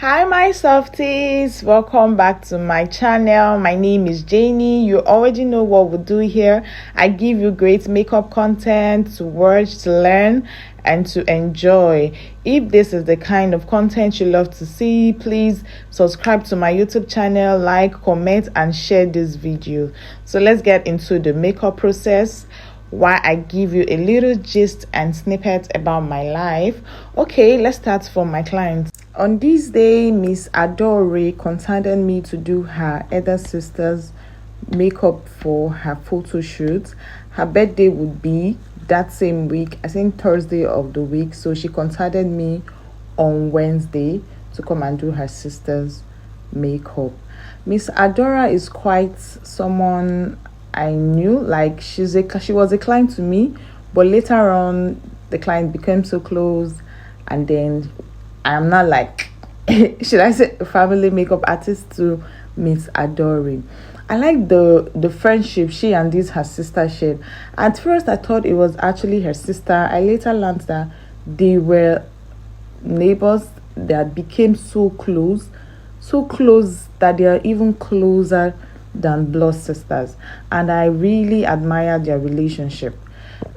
Hi my softies, welcome back to my channel. My name is Janie. You already know what we do here. I give you great makeup content to watch, to learn, and to enjoy. If this is the kind of content you love to see, please subscribe to my YouTube channel, like, comment, and share this video. So let's get into the makeup process while I give you a little gist and snippet about my life. Okay, let's start from my clients. On this day, Miss Adore contacted me to do her elder sister's makeup for her photo shoot. Her birthday would be that same week, I think Thursday of the week. So she contacted me on Wednesday to come and do her sister's makeup. Miss Adora is quite someone I knew. Like she was a client to me, but later on the client became so close, and then I'm not like should I say family makeup artist to Miss Adore. I like the friendship she and this her sister shared. At first I thought it was actually her sister. I later learned that they were neighbors that became so close that they are even closer than blood sisters, and I really admire their relationship.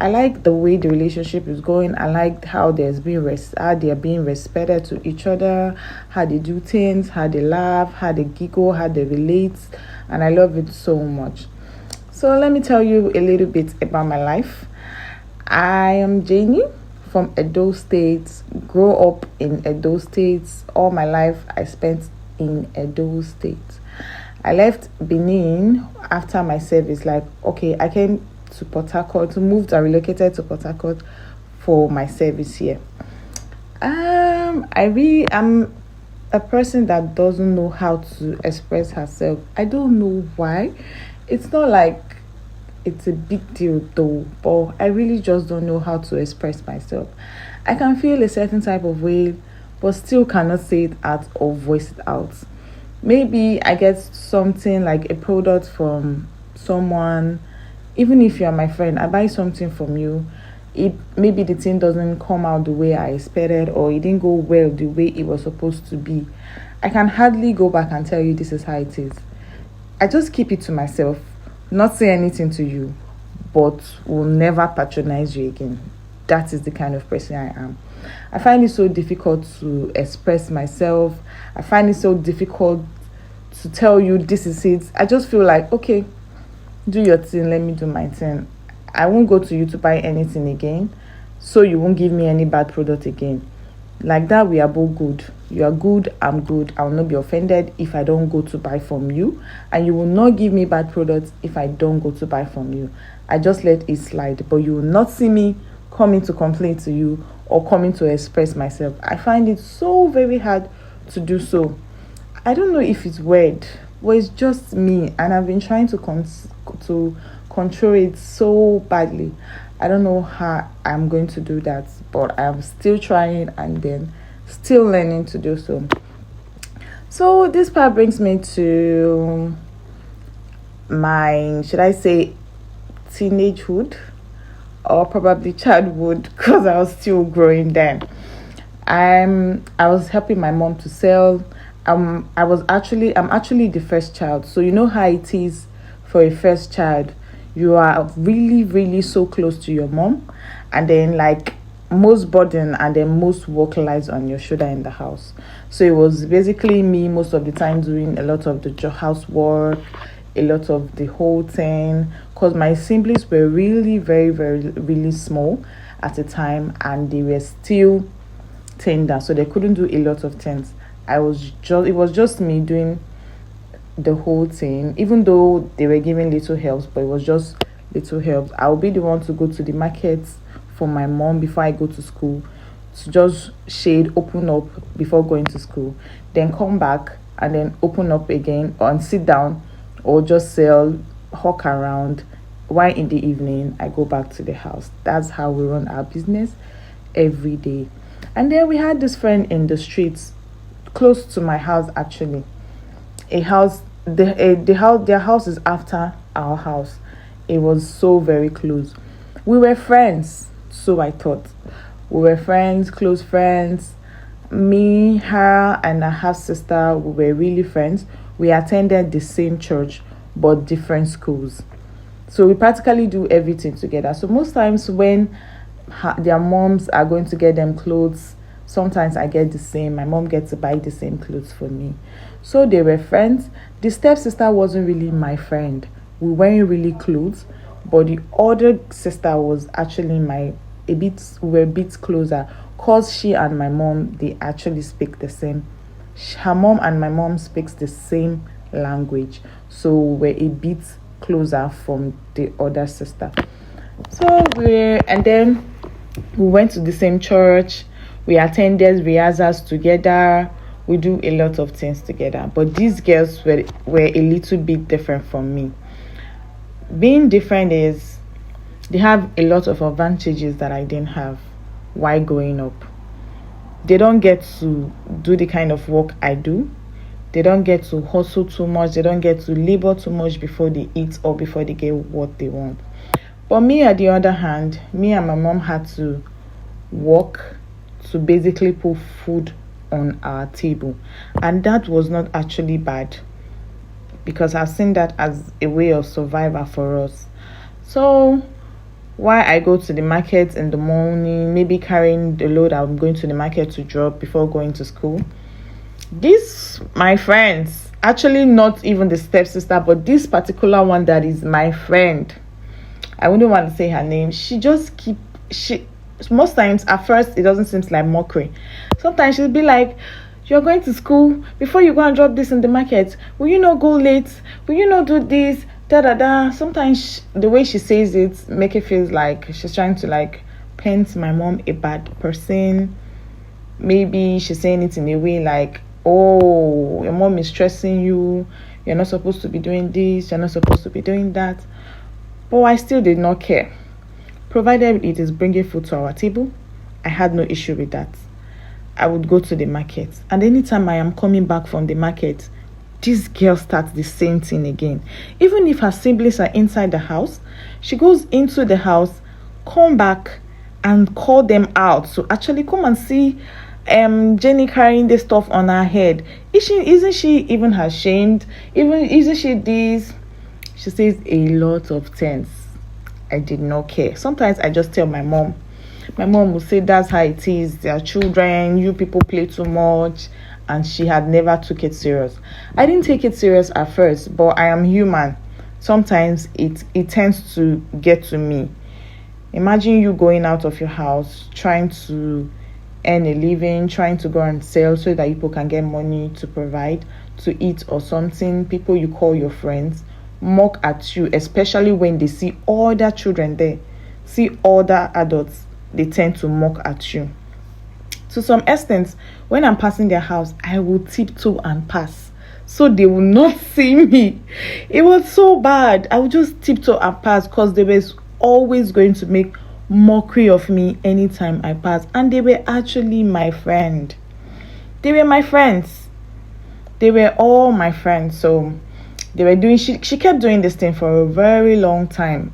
I like the way the relationship is going. I like how how they are being respected to each other, how they do things, how they laugh, how they giggle, how they relate, and I love it so much. So let me tell you a little bit about my life. I am Janie from Edo State. Grew up in Edo State. All my life I spent in Edo State. I left Benin after my service. Like, okay, I came to Port Harcourt, moved and relocated to Port Harcourt for my service here. I really am a person that doesn't know how to express herself. I don't know why. It's not like it's a big deal though, but I really just don't know how to express myself. I can feel a certain type of way, but still cannot say it out or voice it out. Maybe I get something like a product from someone. Even if you are my friend, I buy something from you. Maybe the thing doesn't come out the way I expected, or it didn't go well the way it was supposed to be. I can hardly go back and tell you this is how it is. I just keep it to myself, not say anything to you, but will never patronize you again. That is the kind of person I am. I find it so difficult to express myself. I find it so difficult to tell you this is it. I just feel like, okay, do your thing, let me do my thing. I won't go to you to buy anything again, so you won't give me any bad product again. Like that, we are both good. You are good, I'm good. I will not be offended if I don't go to buy from you, and you will not give me bad products if I don't go to buy from you. I just let it slide, but you will not see me coming to complain to you or coming to express myself. I find it so very hard to do so. I don't know if it's weird, but it's just me, and I've been trying to control it so badly. I don't know how I'm going to do that, but I'm still trying and then still learning to do so. So this part brings me to my, should I say, teenagehood or probably childhood, because I was still growing then. I was helping my mom to sell. I'm actually the first child, so you know how it is for a first child. You are really, really so close to your mom, and then like most burden and then most work lies on your shoulder in the house. So it was basically me most of the time doing a lot of the housework, a lot of the whole thing, because my siblings were really very, very, really small at the time, and they were still tender, so they couldn't do a lot of things. It was just me doing the whole thing, even though they were giving little helps, but it was just little helps. I'll be the one to go to the markets for my mom before I go to school, to just open up before going to school, then come back and then open up again and sit down or just sell, hawk around, while in the evening I go back to the house. That's how we run our business every day. And then we had this friend in the streets close to my house, actually. Their house is after our house. It was so very close. We were friends, so I thought. We were friends, close friends, Me, her, and her half sister, we were really friends. We attended the same church but different schools. So we practically do everything together. So most times when their moms are going to get them clothes, sometimes I get the same. My mom gets to buy the same clothes for me. So they were friends. The stepsister wasn't really my friend. We weren't really close, but the other sister was actually we were a bit closer, cause she and my mom, they actually speak the same. Her mom and my mom speaks the same language, so we're a bit closer from the other sister. So we went to the same church. We attended rehearsals together. We do a lot of things together. But these girls were a little bit different from me. Being different is they have a lot of advantages that I didn't have while growing up. They don't get to do the kind of work I do. They don't get to hustle too much. They don't get to labor too much before they eat or before they get what they want. But me, on the other hand, me and my mom had to work to basically put food on our table. And that was not actually bad, because I've seen that as a way of survival for us. So why I go to the market in the morning, maybe carrying the load I'm going to the market to drop before going to school. These, my friends, actually not even the stepsister, but this particular one that is my friend, I wouldn't want to say her name. She most times at first it doesn't seem like mockery. Sometimes she'll be like, you're going to school, before you go and drop this in the market, will you not go late? Will you not do this? Da da da. Sometimes the way she says it make it feel like she's trying to like paint my mom a bad person. Maybe she's saying it in a way like, oh, your mom is stressing you, you're not supposed to be doing this, you're not supposed to be doing that. But I still did not care. Provided it is bringing food to our table, I had no issue with that. I would go to the market, and anytime I am coming back from the market, this girl starts the same thing again. Even if her siblings are inside the house, she goes into the house, come back and call them out. So actually come and see Jenny carrying the stuff on her head. Isn't she even ashamed? Isn't she this? She says a lot of things. I did not care. Sometimes I just tell my mom. My mom will say that's how it is. They are children. You people play too much. And she had never took it serious. I didn't take it serious at first, but I am human. Sometimes it tends to get to me. Imagine you going out of your house, trying to earn a living, trying to go and sell so that people can get money to provide, to eat or something. People you call your friends mock at you, especially when they see other children there, see other adults, they tend to mock at you. To some extent, when I'm passing their house, I will tiptoe and pass so they will not see me. It was so bad. I would just tiptoe and pass because they were always going to make mockery of me anytime I pass. And they were actually my friend. They were my friends. They were all my friends. So they were doing, she kept doing this thing for a very long time.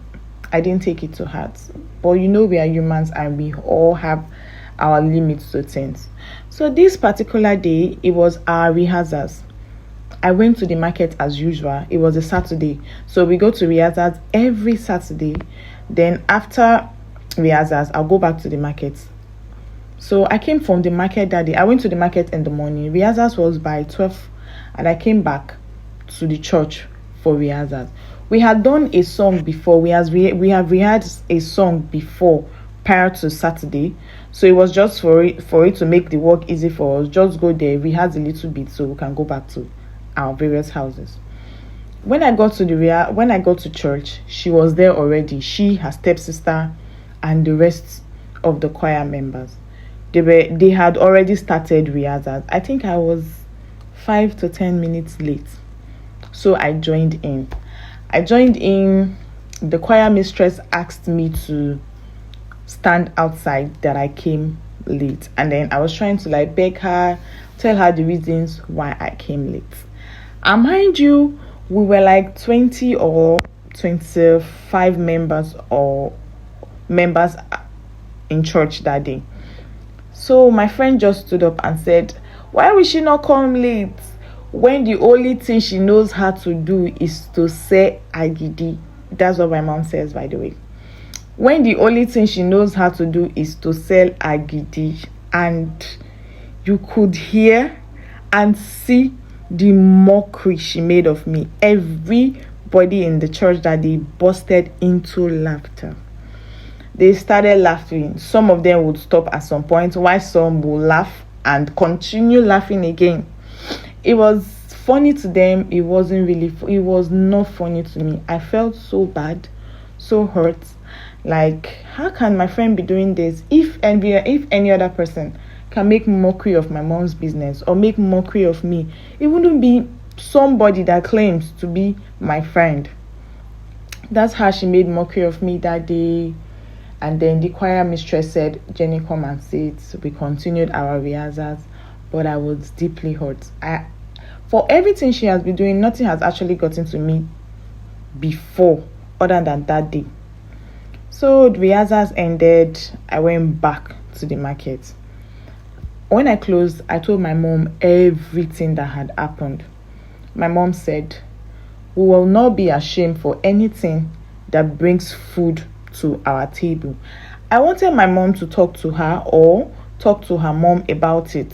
I didn't take it to heart. But you know we are humans and we all have our limits to things. So this particular day, it was our rehearsals. I went to the market as usual. It was a Saturday. So we go to rehearsals every Saturday. Then after rehearsals, I'll go back to the market. So I came from the market that day. I went to the market in the morning. Rehearsals was by 12 and I came back to the church for rehearsals. We had done a song before. We have rehearsed a song before prior to Saturday. So it was just for it to make the work easy for us. Just go there, rehearse a little bit so we can go back to our various houses. When I got to church, she was there already. She, her stepsister, and the rest of the choir members. They had already started rehearsals. I think I was 5 to 10 minutes late. So I joined in. The choir mistress asked me to stand outside that I came late, and then I was trying to like beg her, tell her the reasons why I came late. And mind you, we were like 20 or 25 members in church that day. So my friend just stood up and said, why will she not come late when the only thing she knows how to do is to say agidi? That's what my mom says, by the way. When the only thing she knows how to do is to sell agidi. And you could hear and see the mockery she made of me. Everybody in the church that they busted into laughter. They started laughing. Some of them would stop at some point, while some would laugh and continue laughing again. It was funny to them. It was not funny to me. I felt so bad, so hurt. Like, how can my friend be doing this? If any other person can make mockery of my mom's business or make mockery of me, it wouldn't be somebody that claims to be my friend. That's how she made mockery of me that day. And then the choir mistress said, Jenny, come and sit. We continued our rehearsals, but I was deeply hurt. For everything she has been doing, nothing has actually gotten to me before, other than that day. So the rehearsals ended. I went back to the market. When I closed, I told my mom everything that had happened. My mom said, we will not be ashamed for anything that brings food to our table. I wanted my mom to talk to her or talk to her mom about it.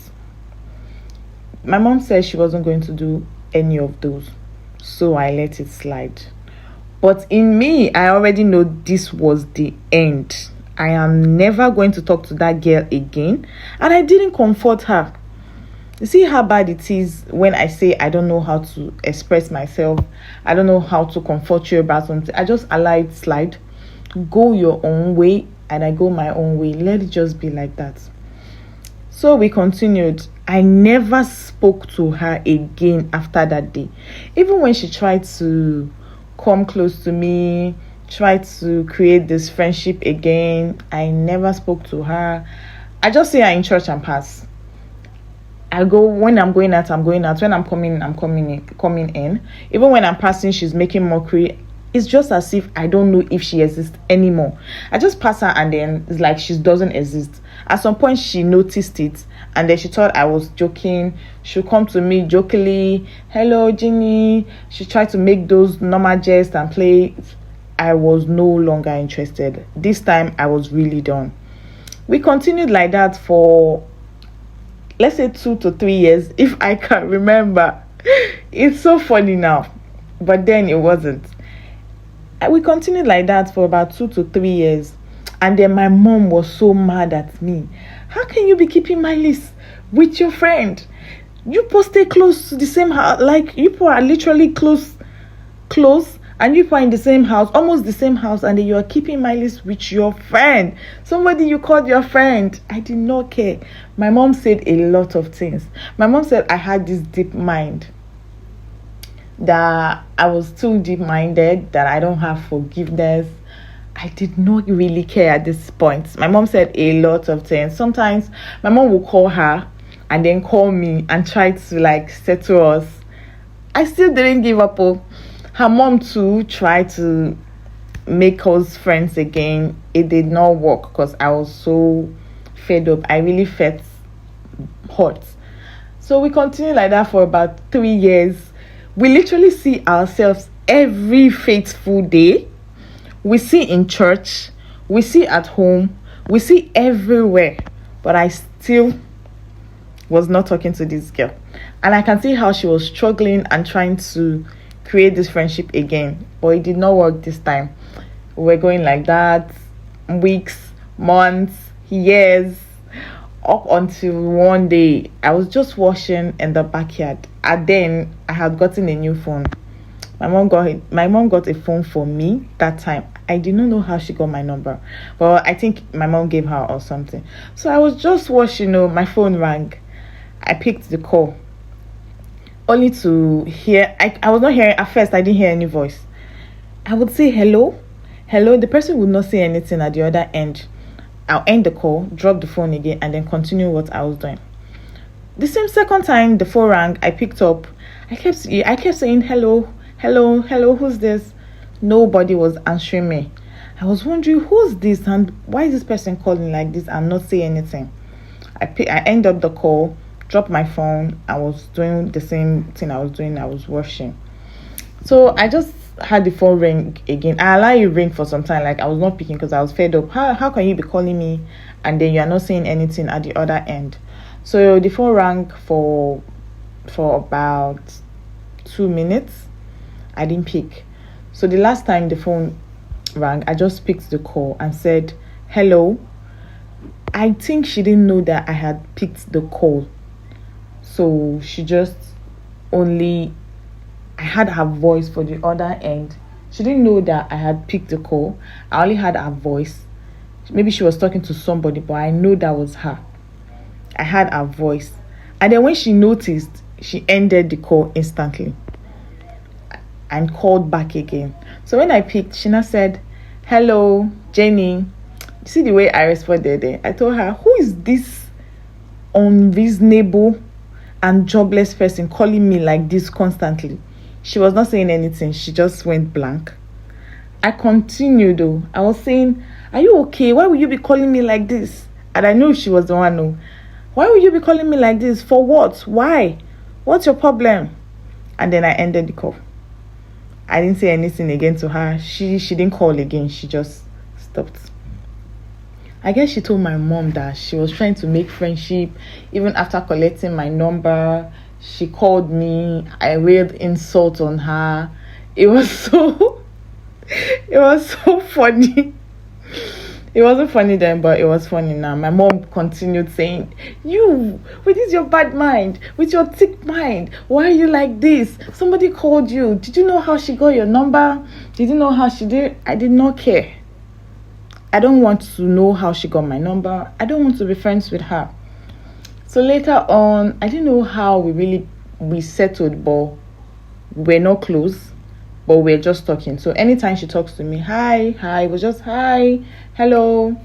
My mom said she wasn't going to do any of those, so I let it slide. But in me, I already know this was the end. I am never going to talk to that girl again, and I didn't comfort her. You see how bad it is when I say I don't know how to express myself. I don't know how to comfort you about something. I just allow it slide. Go your own way and I go my own way. Let it just be like that. So we continued. I never spoke to her again after that day. Even when she tried to come close to me, tried to create this friendship again, I never spoke to her. I just see her in church and pass. I go, when I'm going out, I'm going out. When I'm coming in. Even when I'm passing, she's making mockery. It's just as if I don't know if she exists anymore. I just pass her and then it's like she doesn't exist. At some point, she noticed it and then she thought I was joking. She'll come to me jokingly, hello, Ginny. She tried to make those normal jests and play. I was no longer interested. This time, I was really done. We continued like that for, let's say, 2 to 3 years, if I can remember. It's so funny now, but then it wasn't. We continued like that for about 2 to 3 years. And then my mom was so mad at me. How can you be keeping my list with your friend? You posted close to the same house. Like, you people are literally close. And you people are in the same house, almost the same house. And then you are keeping my list with your friend. Somebody you called your friend. I did not care. My mom said a lot of things. My mom said I had this deep mind. That I was too deep-minded, that I don't have forgiveness. I did not really care at this point. My mom said a lot of things. Sometimes my mom will call her and then call me and try to settle us. I still didn't give up. Her mom too tried to make us friends again. It did not work because I was so fed up. I really felt hurt. So we continued like that for about 3 years. We literally see ourselves every faithful day. We see in church. We see at home. We see everywhere. But I still was not talking to this girl. And I can see how she was struggling and trying to create this friendship again. But it did not work this time. We were going like that. Weeks, months, years. Up until one day, I was just washing in the backyard. And then I had gotten a new phone. My mom got a phone for me that time. I did not know how she got my number. Well, I think my mom gave her or something. So I was just washing, my phone rang. I picked the call. Only to hear, I was not hearing, at first I didn't hear any voice. I would say hello. The person would not say anything at the other end. I'll end the call, drop the phone again, and then continue what I was doing. The same second time the phone rang, I picked up. I kept saying hello, who's this? Nobody was answering me. I was wondering who's this and why is this person calling like this and not saying anything. I end up the call, dropped my phone. I was doing the same thing I was doing. I was washing. So I just had the phone ring again. I allow it ring for some time. Like I was not picking because I was fed up. How can you be calling me and then you are not saying anything at the other end? So the phone rang for about 2 minutes. I didn't pick. So the last time the phone rang, I just picked the call and said, "Hello." I think she didn't know that I had picked the call. So she just only, I had her voice for the other end. She didn't know that I had picked the call. I only had her voice. Maybe she was talking to somebody, but I know that was her. I had her voice. And then when she noticed, she ended the call instantly and called back again. So when I picked, she now said, "Hello, Jenny." You see the way I responded there? I told her, "Who is this unreasonable and jobless person calling me like this constantly?" She was not saying anything. She just went blank. I continued though. I was saying, "Are you okay? Why would you be calling me like this?" And I knew she was the one who, "Why would you be calling me like this? For what? Why? What's your problem?" And then I ended the call. I didn't say anything again to her. She didn't call again. She just stopped. I guess she told my mom that she was trying to make friendship. Even after collecting my number, she called me. I wailed insult on her. It was so funny. It wasn't funny then, but it was funny now. My mom continued saying, "You, with this your bad mind, with your thick mind, why are you like this? Somebody called you. Did you know how she got your number? Did you know how she did?" I did not care. I don't want to know how she got my number. I don't want to be friends with her. So later on, I didn't know how we settled, but we're not close, but we're just talking. So anytime she talks to me, hi, it was just hi, hello,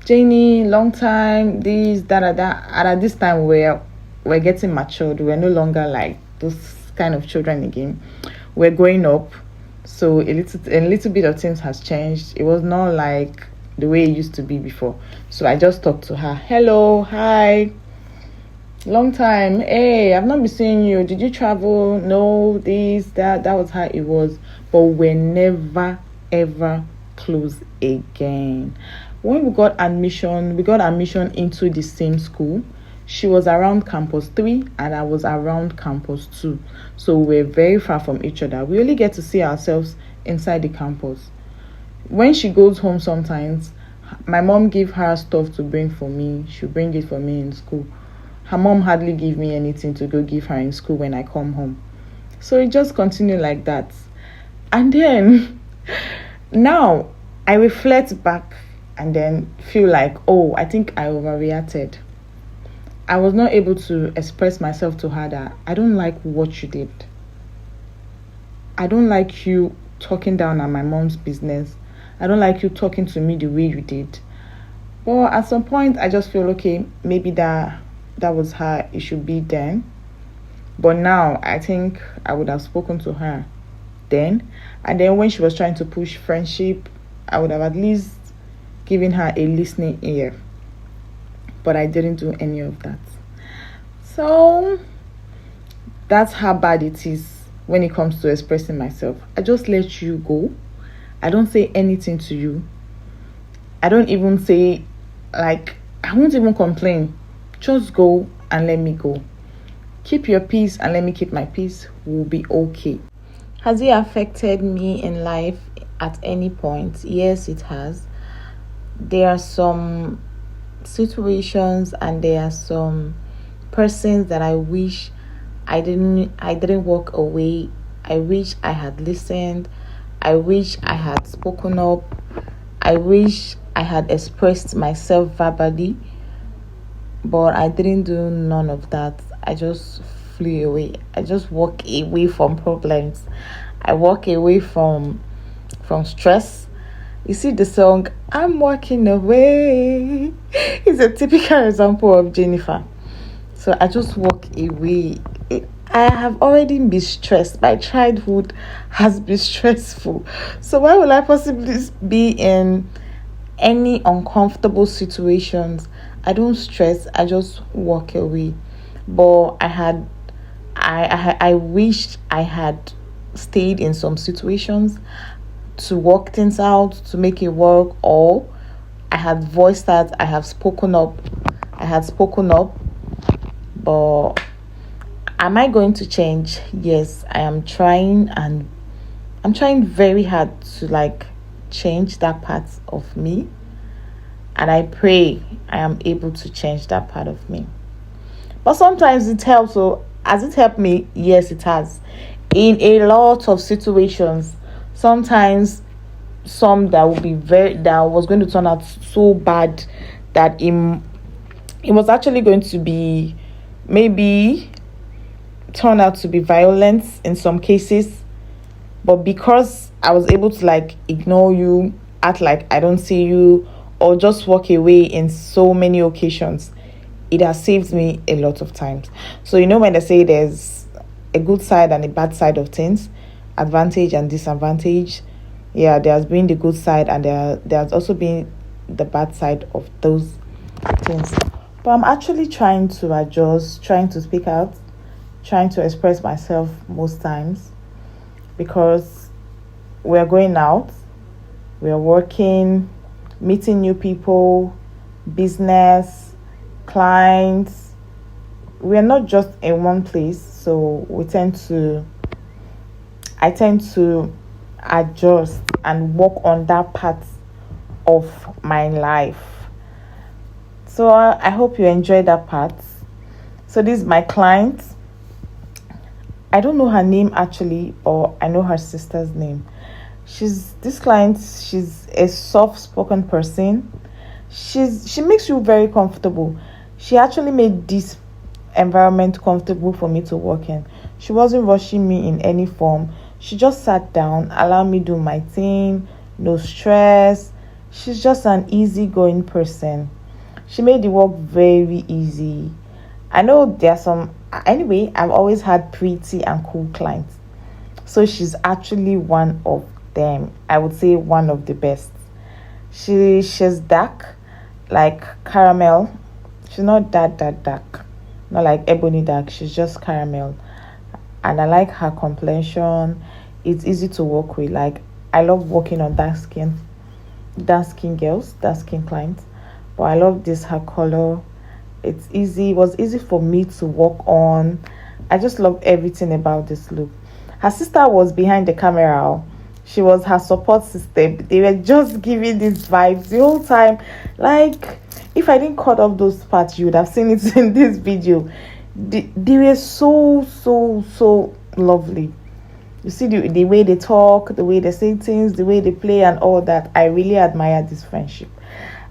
Janie, long time, this, that. And at this time, we're getting matured. We're no longer like those kind of children again. We're growing up. So a little bit of things has changed. It was not like the way it used to be before. So I just talked to her. "Hello, hi, long time. Hey, I've not been seeing you. Did you travel? No, this, that." That was how it was. But we're never, ever close again. When we got admission into the same school. She was around campus 3 and I was around campus 2. So we're very far from each other. We only get to see ourselves inside the campus. When she goes home sometimes, my mom give her stuff to bring for me. She'll bring it for me in school. Her mom hardly give me anything to go give her in school when I come home. So it just continued like that. And then, now, I reflect back and then feel like, oh, I think I overreacted. I was not able to express myself to her that I don't like what you did. I don't like you talking down at my mom's business. I don't like you talking to me the way you did. But at some point, I just feel, okay, maybe that was how it should be then. But now, I think I would have spoken to her then. And then when she was trying to push friendship, I would have at least given her a listening ear. But I didn't do any of that. So, that's how bad it is when it comes to expressing myself. I just let you go. I don't say anything to you. I don't even say, I won't even complain. Just go and let me go. Keep your peace and let me keep my peace. We'll be okay. Has it affected me in life at any point? Yes, it has. There are some situations and there are some persons that I wish I didn't walk away. I wish I had listened. I wish I had spoken up. I wish I had expressed myself verbally. But I didn't do none of that. I just flew away. I just walk away from problems. I walk away from stress. You see the song, "I'm Walking Away." It's a typical example of Jennifer. So I just walk away. I have already been stressed. My childhood has been stressful. So why will I possibly be in any uncomfortable situations I don't stress, I just walk away. But I wished I had stayed in some situations to work things out, to make it work, or I had voiced that, I had spoken up. But am I going to change? Yes, I am trying, and I'm trying very hard to like change that part of me, and I pray I am able to change that part of me. But sometimes it helps. So has it helped me? Yes, it has. In a lot of situations, sometimes some that would be that was going to turn out so bad that it was actually going to be maybe turn out to be violence in some cases. But because I was able to like ignore you, act like I don't see you, or just walk away in so many occasions, it has saved me a lot of times. So when they say there's a good side and a bad side of things, advantage and disadvantage, yeah, there's been the good side, and there's also been the bad side of those things. But I'm actually trying to adjust, trying to speak out, trying to express myself most times, because we're going out, we're working, meeting new people, business, clients. We're not just in one place, so I tend to adjust and work on that part of my life. So I hope you enjoy that part. So this is my client. I don't know her name actually, or I know her sister's name. She's a soft-spoken person. She makes you very comfortable. She actually made this environment comfortable for me to work in. She wasn't rushing me in any form. She just sat down, allowed me do my thing, no stress. She's just an easygoing person. She made the work very easy. I know there's some anyway, I've always had pretty and cool clients. So she's actually one of them. I would say one of the best. She's dark, like caramel. She's not that dark. Not like ebony dark. She's just caramel. And I like her complexion. It's easy to work with. Like I love working on dark skin girls, dark skin clients. But I love this her color. It's easy. It was easy for me to work on. I just love everything about this look. Her sister was behind the camera. She was her support system. They were just giving these vibes the whole time. Like, if I didn't cut off those parts, you would have seen it in this video. They were so lovely. You see the way they talk, the way they say things, the way they play and all that. I really admire this friendship.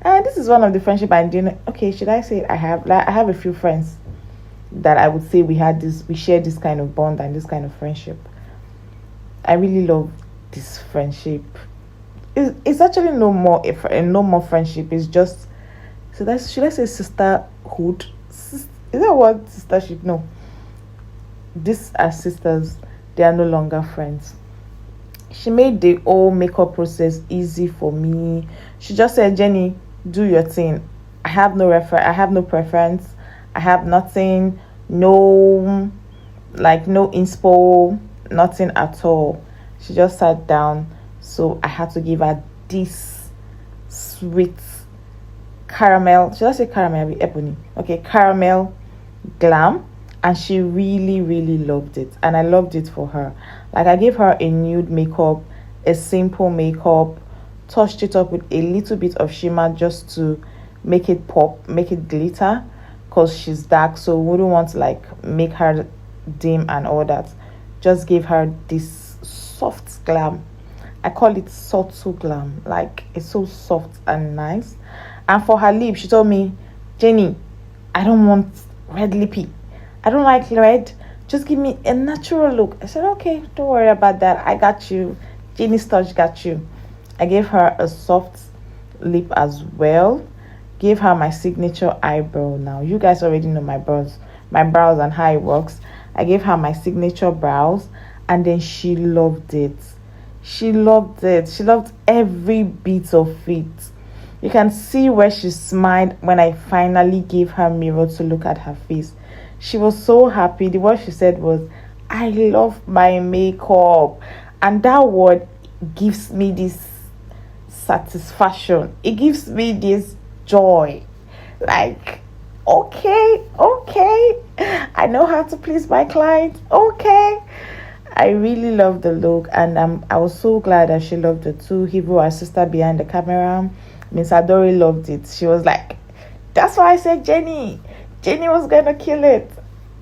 And this is one of the friendship I didn't. Okay, should I say it? I have a few friends that I would say we share this kind of bond and this kind of friendship. I really love this friendship. It's actually no more friendship. It's just, should I say sisterhood? Is that what sistership? No. These are sisters. They are no longer friends. She made the whole makeup process easy for me. She just said, Jenny, do your thing. I have no preference. I have nothing, no inspo, nothing at all. She just sat down. So I had to give her this sweet caramel. Should I say caramel? Ebony. Okay, caramel glam. And she really loved it. And I loved it for her. Like I gave her a nude makeup, a simple makeup, touched it up with a little bit of shimmer just to make it pop, make it glitter, because she's dark, so we wouldn't want to like make her dim and all that. Just gave her this soft glam. I call it subtle glam. Like it's so soft and nice. And for her lip, she told me, Jenny, I don't want red lippy. I don't like red. Just give me a natural look. I said, okay, don't worry about that. I got you. Jenny's Touch got you. I gave her a soft lip as well. Gave her my signature eyebrow. Now, you guys already know my brows and how it works. I gave her my signature brows, and then she loved it. She loved it. She loved every bit of it. You can see where she smiled when I finally gave her mirror to look at her face. She was so happy. The word she said was, "I love my makeup." And that word gives me this satisfaction. It gives me this joy. Like, okay, I know how to please my client. Okay. I really loved the look, and I was so glad that she loved it too. Even her sister behind the camera, Miss Adori, loved it. She was like, "That's why I said Jenny was gonna kill it."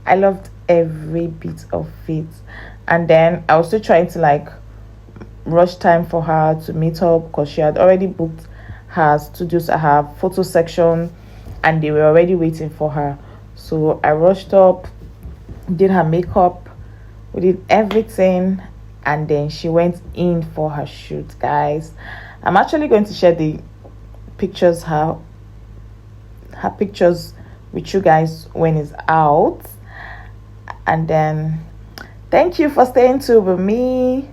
I loved every bit of it. And then I was still trying to like rush time for her to meet up, because she had already booked her studios at her photo section and they were already waiting for her. So I rushed up, did her makeup, we did everything, and then she went in for her shoot, guys. I'm actually going to share the pictures, her pictures with you guys when it's out. And then thank you for staying tuned with me.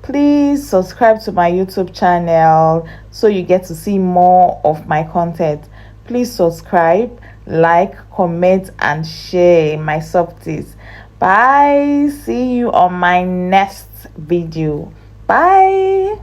Please subscribe to my YouTube channel so you get to see more of my content. Please subscribe, like, comment, and share my softies. Bye. See you on my next video. Bye.